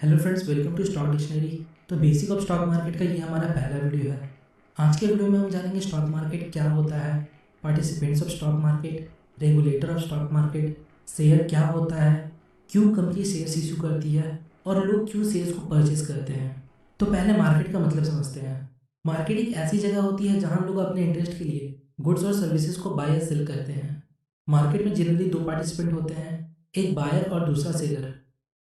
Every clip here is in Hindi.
Hello friends, welcome to stock dictionary. तो बेसिक ऑफ स्टॉक मार्केट का ये हमारा पहला वीडियो है। आज के वीडियो में हम जानेंगे स्टॉक मार्केट क्या होता है, participants of stock market, regulator of stock market, share क्या होता है, क्यों कंपनी शेयर्स इशू करती है और लोग क्यों शेयर्स को परचेज करते हैं। तो पहले मार्केट का मतलब समझते हैं। मार्केट एक ऐसी जगह होती है जहाँ लोग अपने इंटरेस्ट के लिए गुड्स और सर्विसेज को बाय या सेल करते हैं। मार्केट में जनरली दो पार्टिसिपेंट होते हैं, एक बायर और दूसरा सेलर।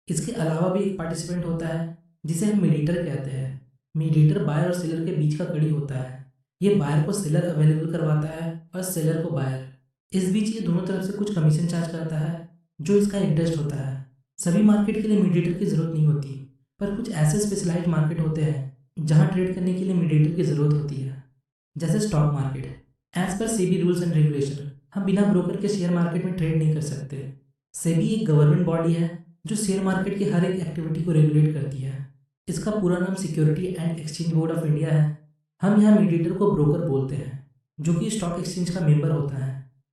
इसके अलावा भी एक पार्टिसिपेंट होता है जिसे हम मीडिएटर कहते हैं। मीडिएटर बायर और सेलर के बीच का कड़ी होता है। ये बायर को सेलर अवेलेबल करवाता है और सेलर को बायर। इस बीच ये दोनों तरफ से कुछ कमीशन चार्ज करता है जो इसका इंटरेस्ट होता है। सभी मार्केट के लिए मीडिएटर की ज़रूरत नहीं होती, पर कुछ ऐसे स्पेशलाइज्ड मार्केट होते हैं जहाँ ट्रेड करने के लिए मीडिएटर की ज़रूरत होती है, जैसे stock market. As per SEBI rules and regulation हम बिना ब्रोकर के शेयर मार्केट में ट्रेड नहीं कर सकते। सेबी एक गवर्नमेंट बॉडी है जो शेयर मार्केट की हर एक एक्टिविटी को रेगुलेट करती है। इसका पूरा नाम security and exchange board of India है। हम यहाँ मीडिएटर को ब्रोकर बोलते हैं, जो कि स्टॉक एक्सचेंज का मेंबर होता है।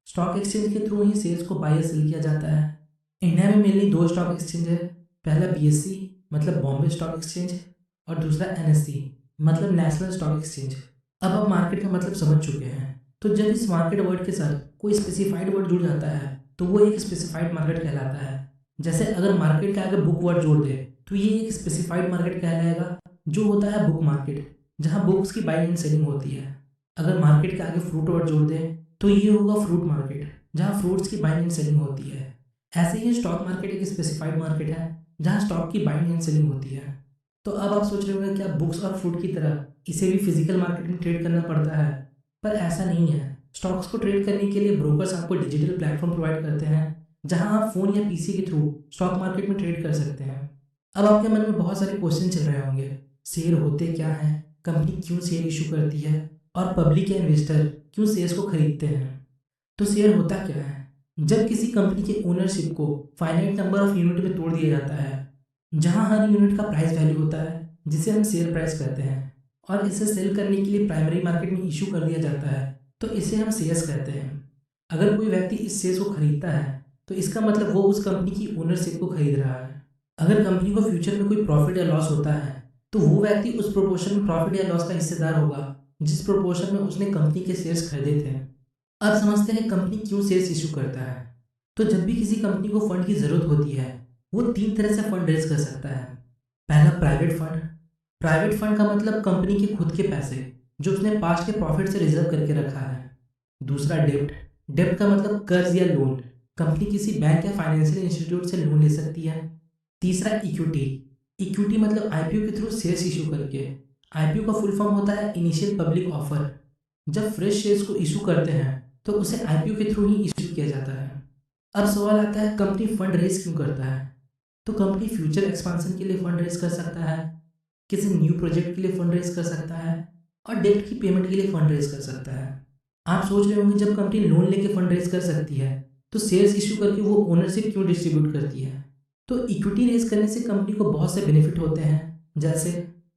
स्टॉक एक्सचेंज के थ्रू ही शेयर्स को बाय या सेल किया जाता है। इंडिया में मेनली दो स्टॉक एक्सचेंज है। पहला बीएससी मतलब बॉम्बे स्टॉक एक्सचेंज और दूसरा एनएससी मतलब नेशनल स्टॉक एक्सचेंज। अब आप मार्केट का मतलब समझ चुके हैं। तो जब इस मार्केट वर्ड के साथ कोई स्पेसिफाइड वर्ड जुड़ जाता है तो वो एक स्पेसिफाइड मार्केट कहलाता है। जैसे अगर मार्केट के आगे बुक वर्ड जोड़ दे तो ये एक स्पेसिफाइड मार्केट कहलाएगा, जो होता है बुक मार्केट, जहाँ बुक्स की बाइंग एंड सेलिंग होती है। अगर मार्केट के आगे फ्रूट वर्ड जोड़ दे तो ये होगा फ्रूट मार्केट, जहाँ फ्रूट्स की बाइंग एंड सेलिंग होती है। ऐसे ही स्टॉक मार्केट एक स्पेसिफाइड मार्केट है जहाँ स्टॉक की बाइंग एंड सेलिंग होती है। तो अब आप सोच रहे होंगे क्या बुक्स और फ्रूट की तरह इसे भी फिजिकल मार्केट में ट्रेड करना पड़ता है, पर ऐसा नहीं है। स्टॉक्स को ट्रेड करने के लिए ब्रोकर्स आपको डिजिटल प्लेटफॉर्म प्रोवाइड करते हैं जहां आप फोन या पीसी के थ्रू स्टॉक मार्केट में ट्रेड कर सकते हैं। अब आपके मन में बहुत सारे क्वेश्चन चल रहे होंगे। शेयर होते क्या हैं, कंपनी क्यों शेयर इशू करती है और पब्लिक या इन्वेस्टर क्यों शेयर्स को खरीदते हैं। तो शेयर होता क्या है? जब किसी कंपनी के ओनरशिप को फाइनाइट नंबर ऑफ यूनिट में तोड़ दिया जाता है, जहां हर यूनिट का प्राइस वैल्यू होता है जिसे हम शेयर प्राइस कहते हैं, और इसे सेल करने के लिए प्राइमरी मार्केट में इशू कर दिया जाता है, तो इसे हम शेयर्स कहते हैं। अगर कोई व्यक्ति इस शेयर्स को खरीदता है तो इसका मतलब वो उस कंपनी की ओनरशिप को खरीद रहा है। अगर कंपनी को फ्यूचर में कोई प्रॉफिट या लॉस होता है तो वो व्यक्ति उस प्रोपोर्शन में प्रॉफिट या लॉस का हिस्सेदार होगा जिस प्रोपोर्शन में उसने कंपनी के शेयर्स खरीदे थे। अब समझते हैं कंपनी क्यों शेयर्स इशू करता है। तो जब भी किसी कंपनी को फंड की जरूरत होती है वो तीन तरह से फंड रेज कर सकता है। पहला प्राइवेट फंड। प्राइवेट फंड का मतलब कंपनी के खुद के पैसे जो उसने पास्ट के प्रॉफिट से रिजर्व करके रखा है। दूसरा डेब्ट। डेब्ट का मतलब कर्ज या लोन। कंपनी किसी बैंक या फाइनेंशियल इंस्टीट्यूट से लोन ले सकती है। तीसरा इक्विटी। इक्विटी मतलब आईपीओ के थ्रू शेयर्स इशू करके। आईपीओ का फुल फॉर्म होता है इनिशियल पब्लिक ऑफर। जब फ्रेश शेयर्स को इशू करते हैं तो उसे आईपीओ के थ्रू ही इशू किया जाता है। अब सवाल आता है कंपनी फंड रेज क्यों करता है। तो कंपनी फ्यूचर एक्सपांशन के लिए फंड रेज कर सकता है, किसी न्यू प्रोजेक्ट के लिए फंड रेज कर सकता है और डेब्ट की पेमेंट के लिए फंड रेज कर सकता है। आप सोच रहे होंगे जब कंपनी लोन लेके फंड रेज कर सकती है तो शेयर्स इशू करके वो ओनरशिप क्यों डिस्ट्रीब्यूट करती है। तो इक्विटी रेज करने से कंपनी को बहुत से बेनिफिट होते हैं। जैसे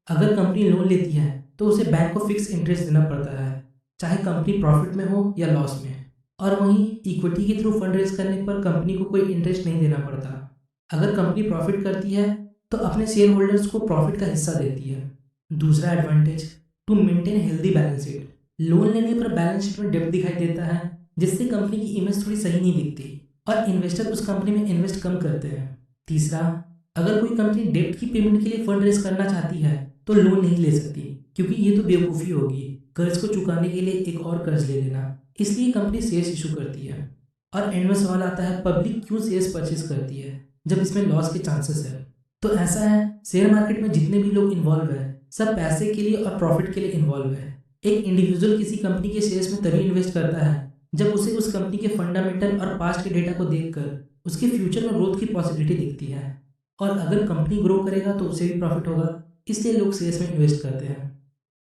अगर कंपनी लोन लेती है तो उसे बैंक को फिक्स इंटरेस्ट देना पड़ता है, चाहे कंपनी प्रॉफिट में हो या लॉस में। और वहीं इक्विटी के थ्रू फंड रेज करने पर कंपनी को कोई इंटरेस्ट नहीं देना पड़ता। अगर कंपनी प्रॉफिट करती है तो अपने शेयर होल्डर्स को प्रॉफिट का हिस्सा देती है। दूसरा advantage, to maintain healthy balance sheet. Loan लेने पर बैलेंस शीट में डेब्ट दिखाई देता है जिससे कंपनी की इमेज थोड़ी सही नहीं दिखती और इन्वेस्टर उस कंपनी में इन्वेस्ट कम करते हैं। तीसरा, अगर कोई कंपनी डेब्ट की पेमेंट के लिए फंड रेज करना चाहती है तो लोन नहीं ले सकती, क्योंकि ये तो बेवकूफ़ी होगी कर्ज को चुकाने के लिए एक और कर्ज ले लेना। इसलिए कंपनी शेयर्स इशू करती है। और एंड में सवाल आता है पब्लिक क्यों शेयर्स परचेज करती है जब इसमें लॉस के चांसेस है। तो ऐसा है, शेयर मार्केट में जितने भी लोग इन्वॉल्व है सब पैसे के लिए और प्रॉफिट के लिए इन्वॉल्व है। एक इंडिविजुअल किसी कंपनी के शेयर्स में तभी इन्वेस्ट करता है जब उसे उस कंपनी के फंडामेंटल और पास्ट के डेटा को देखकर उसके फ्यूचर में ग्रोथ की पॉसिबिलिटी दिखती है। और अगर कंपनी ग्रो करेगा तो उसे भी प्रॉफिट होगा, इसलिए लोग शेयर्स में इन्वेस्ट करते हैं।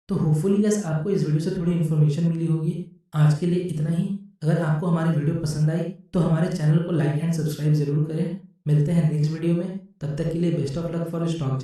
तो होपफुली गैस आपको इस वीडियो से थोड़ी इन्फॉर्मेशन मिली होगी। आज के लिए इतना ही। अगर आपको हमारी वीडियो पसंद आई तो हमारे चैनल को लाइक एंड सब्सक्राइब जरूर करें। मिलते हैं नेक्स्ट वीडियो में, तब तक के लिए best of luck for stock.